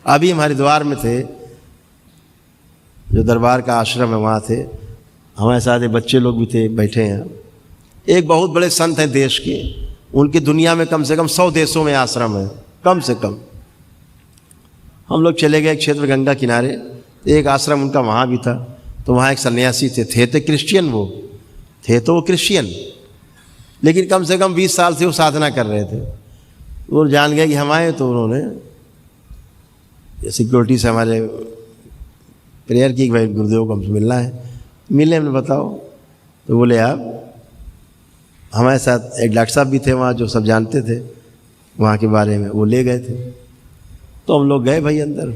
अभी हम हरिद्वार में थे, जो दरबार का आश्रम है वहाँ थे, हमारे साथ बच्चे लोग भी थे बैठे हैं। एक बहुत बड़े संत हैं देश के, उनकी दुनिया में कम से कम 100 देशों में आश्रम है, कम से कम। हम लोग चले गए क्षेत्र गंगा किनारे, एक आश्रम उनका वहाँ भी था। तो वहाँ एक सन्यासी थे तो क्रिश्चियन, वो थे तो वो क्रिश्चियन, लेकिन कम से कम 20 साल से वो साधना कर रहे थे। वो जान गए कि हम आए, तो उन्होंने सिक्योरिटी से हमारे प्रेयर की कि भाई गुरुदेव को हमसे मिलना है। मिले, हमने बताओ, तो बोले आप हमारे साथ एक डॉक्टर साहब भी थे वहाँ जो सब जानते थे वहाँ के बारे में, वो ले गए थे। तो हम लोग गए भाई अंदर।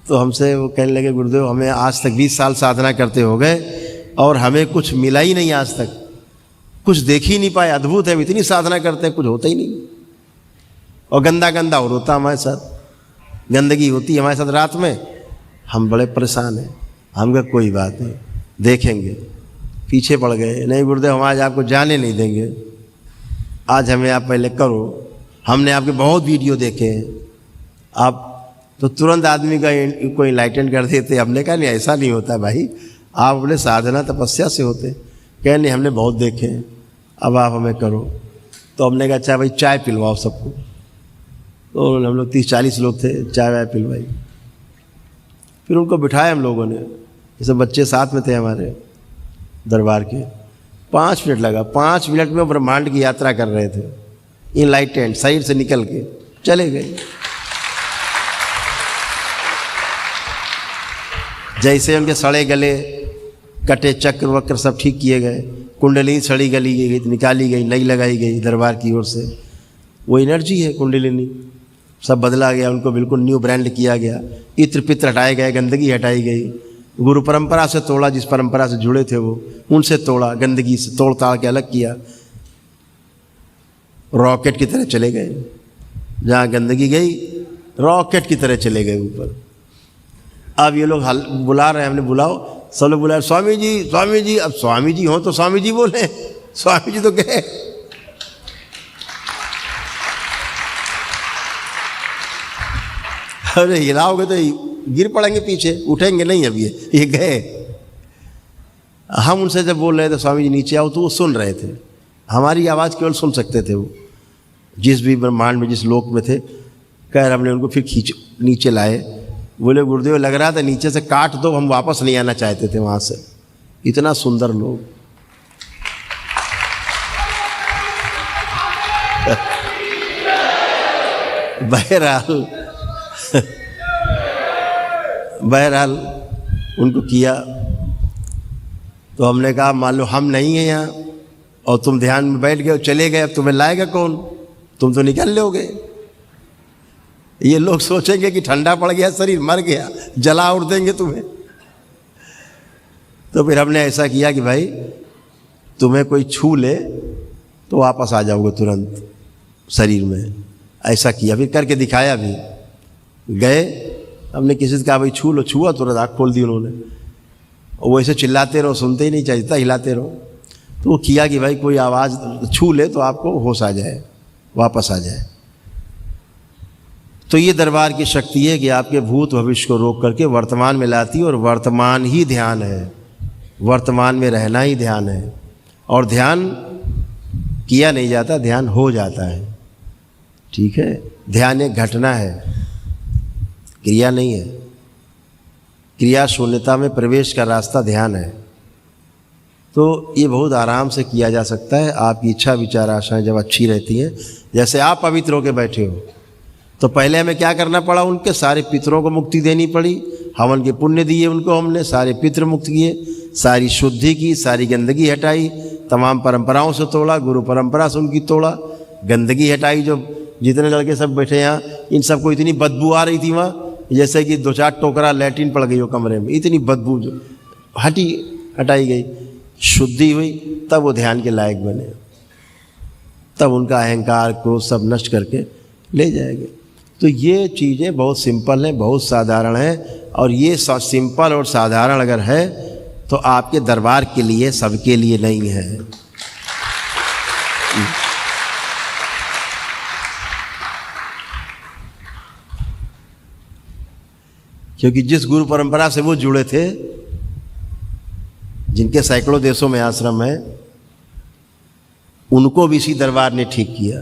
तो हमसे वो कहने लगे गुरुदेव हमें आज तक 20 साल साधना करते हो गए और हमें कुछ मिला ही नहीं, आज तक कुछ देख ही नहीं पाए। अद्भुत है, इतनी साधना करते हैं कुछ होता ही नहीं। और गंदा गंदा और होता हमारे साथ, गंदगी होती है हमारे साथ रात में, हम बड़े परेशान हैं। हम कहा कोई बात नहीं, देखेंगे। पीछे पड़ गए, नहीं गुरुदेव हम आज आपको जाने नहीं देंगे, आज हमें आप पहले करो, हमने आपके बहुत वीडियो देखे हैं। आप तो तुरंत आदमी का कोई इनलाइटन कर देते। हमने कहा नहीं, ऐसा नहीं होता भाई, आप अपने साधना तपस्या से होते। कह नहीं, हमने बहुत देखे हैं, अब आप हमें करो। तो हमने कहा अच्छा भाई चाय पिलवाओ सबको। तो हम लोग 30-40 लोग थे, चाय वाय पिलवाई। फिर उनको बिठाया हम लोगों ने, ये सब बच्चे साथ में थे हमारे दरबार के। 5 मिनट लगा, 5 मिनट में ब्रह्मांड की यात्रा कर रहे थे, इनलाइटेंड, शरीर से निकल के चले गए। जैसे उनके सड़े गले, कटे चक्र वक्र सब ठीक किए गए, कुंडलिनी सड़ी गली गई, निकाली गई, नई लगाई गई दरबार की ओर से। वो एनर्जी है कुंडलिनी, सब बदला गया, उनको बिल्कुल न्यू ब्रांड किया गया। इत्र पित्र हटाए गए, गंदगी हटाई गई। गुरु परंपरा से तोड़ा, जिस परंपरा से जुड़े थे वो, उनसे तोड़ा, गंदगी से तोड़ ताड़ के अलग किया। रॉकेट की तरह चले गए, जहाँ गंदगी गई रॉकेट की तरह चले गए ऊपर। अब ये लोग बुला रहे हैं, हमने बुलाओ, सब लोग बुला रहे, स्वामी जी स्वामी जी। अब स्वामी जी हो तो स्वामी जी बोले, स्वामी जी तो गए। अरे हिलाओगे तो गिर पड़ेंगे पीछे, उठेंगे नहीं। अब ये गए। हम उनसे जब बोल रहे थे स्वामी जी नीचे आओ, तो वो सुन रहे थे, हमारी आवाज़ केवल सुन सकते थे वो, जिस भी ब्रह्मांड में जिस लोक में थे। कह हमने उनको फिर खींच नीचे लाए। बोले गुरुदेव लग रहा था नीचे से काट दो, हम वापस नहीं आना चाहते थे वहाँ से, इतना सुंदर लोग। बहरहाल उनको किया। तो हमने कहा मान लो हम नहीं हैं यहाँ और तुम ध्यान में बैठ गए और चले गए, अब तुम्हें लाएगा कौन, तुम तो निकल लोगे। ये लोग सोचेंगे कि ठंडा पड़ गया शरीर, मर गया, जला उड़ देंगे तुम्हें। तो फिर हमने ऐसा किया कि भाई तुम्हें कोई छू ले तो वापस आ जाओगे तुरंत शरीर में। ऐसा किया, फिर करके दिखाया भी। गए, हमने किसी से कहा भाई छू लो, छुआ, तुरंत आँख खोल दी उन्होंने। और वो ऐसे चिल्लाते रहो, सुनते ही नहीं, चाहिए हिलाते रहो। तो वो किया कि भाई कोई आवाज़ छू ले तो आपको होश आ जाए, वापस आ जाए। तो ये दरबार की शक्ति है कि आपके भूत भविष्य को रोक करके वर्तमान में लाती है। और वर्तमान ही ध्यान है, वर्तमान में रहना ही ध्यान है। और ध्यान किया नहीं जाता, ध्यान हो जाता है। ठीक है, ध्यान एक घटना है, क्रिया नहीं है। क्रिया शून्यता में प्रवेश का रास्ता ध्यान है। तो ये बहुत आराम से किया जा सकता है। आपकी इच्छा विचार आशाएं जब अच्छी रहती हैं, जैसे आप पवित्र होकर बैठे हो, तो पहले हमें क्या करना पड़ा, उनके सारे पितरों को मुक्ति देनी पड़ी। हवन के पुण्य दिए उनको हमने, सारे पितृ मुक्त किए, सारी शुद्धि की, सारी गंदगी हटाई, तमाम परंपराओं से तोड़ा, गुरु परंपरा से उनकी तोड़ा, गंदगी हटाई। जो जितने लड़के सब बैठे यहाँ, इन सबको इतनी बदबू आ रही थी वहाँ, जैसे कि 2-4 टोकरा लैट्रिन पड़ गई हो कमरे में, इतनी बदबू जो हटाई गई, शुद्धि हुई, तब वो ध्यान के लायक बने। तब उनका अहंकार क्रोध सब नष्ट करके ले जाएंगे। तो ये चीज़ें बहुत सिंपल हैं, बहुत साधारण हैं। और ये सिंपल और साधारण अगर है तो आपके दरबार के लिए, सबके लिए नहीं है। क्योंकि जिस गुरु परंपरा से वो जुड़े थे, जिनके सैकड़ों देशों में आश्रम है, उनको भी इसी दरबार ने ठीक किया।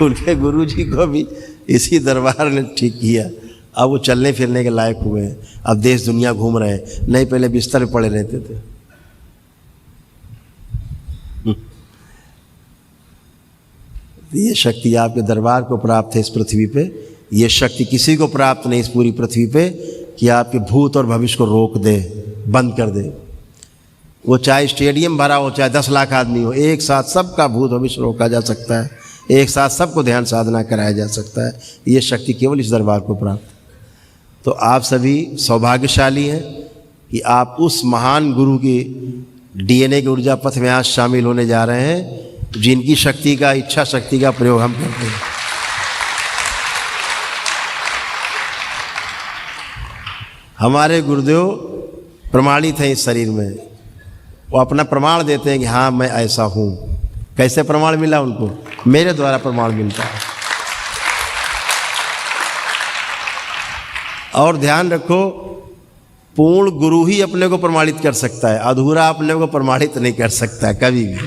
उनके गुरु जी को भी इसी दरबार ने ठीक किया। अब वो चलने फिरने के लायक हुए हैं, अब देश दुनिया घूम रहे हैं, नहीं पहले बिस्तर पे पड़े रहते थे। ये शक्ति आपके दरबार को प्राप्त है इस पृथ्वी पे। ये शक्ति किसी को प्राप्त नहीं इस पूरी पृथ्वी पे कि आपके भूत और भविष्य को रोक दे, बंद कर दे। वो चाहे स्टेडियम भरा हो, चाहे 10 लाख आदमी हो, एक साथ सबका भूत भविष्य रोका जा सकता है, एक साथ सबको ध्यान साधना कराया जा सकता है। ये शक्ति केवल इस दरबार को प्राप्त। तो आप सभी सौभाग्यशाली हैं कि आप उस महान गुरु की DNA के ऊर्जा पथ में आज शामिल होने जा रहे हैं, जिनकी शक्ति का, इच्छा शक्ति का प्रयोग हम करते हैं। हमारे गुरुदेव प्रमाणित हैं इस शरीर में, वो अपना प्रमाण देते हैं कि हाँ मैं ऐसा हूँ। कैसे प्रमाण मिला उनको? मेरे द्वारा प्रमाण मिलता है। और ध्यान रखो, पूर्ण गुरु ही अपने को प्रमाणित कर सकता है, अधूरा अपने को प्रमाणित नहीं कर सकता कभी भी।